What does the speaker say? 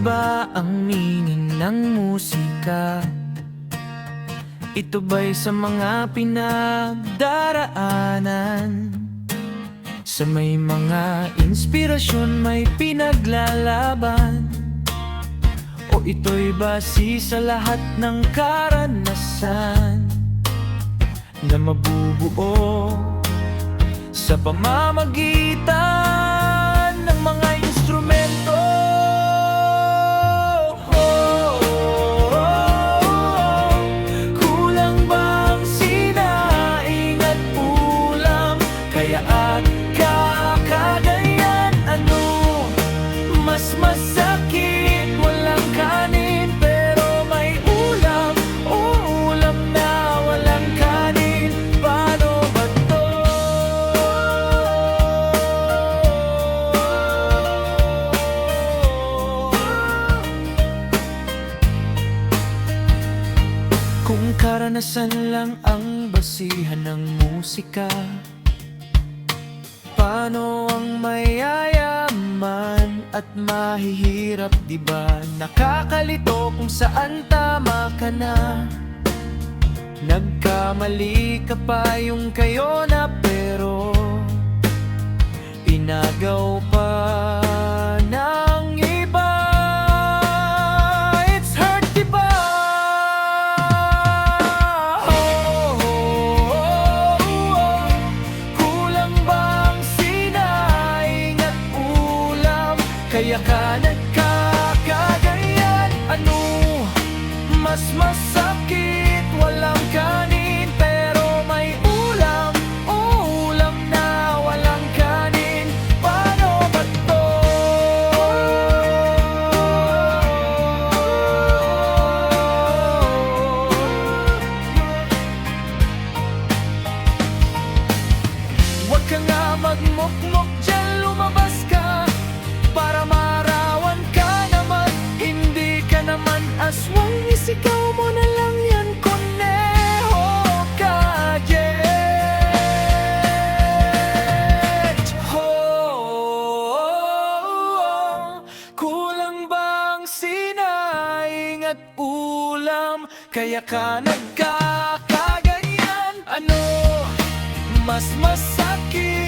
ba ang meaning ng musika? Ito ba'y sa mga pinagdaraanan? Sa may mga inspirasyon may pinaglalaban? O ito'y base sa lahat ng karanasan na mabubuo sa pamamagitan ng mga instrumento? Kulang bang sinaing at ulam? Kaya at kakagayan, ano mas masakit? Walang kanin pero may ulam, o ulam na walang kanin. Paano ba to? Kung karanasan lang ang basihan ng musika, paano ang mayayaman at mahihirap, diba? Nakakalito kung saan tama ka na. Nagkamali ka pa yung kayo na, pero inagaw pa ng iba. It's hurt, diba? Kulang bang sinaing at ulam? Kaya ka nagkakagayan, ano mas masakit? Walang kanin pero may ulam, o ulam na walang kanin. Paano ba to? Huwag ka nga magmukmok dyan, lumabas ka para marawan ka naman. Hindi ka naman aswang, isigaw mo na lang yan, kuneho ka, yeah. Kulang bang sinaing at ulam? Kaya ka nagkakaganyan, ano mas masakit?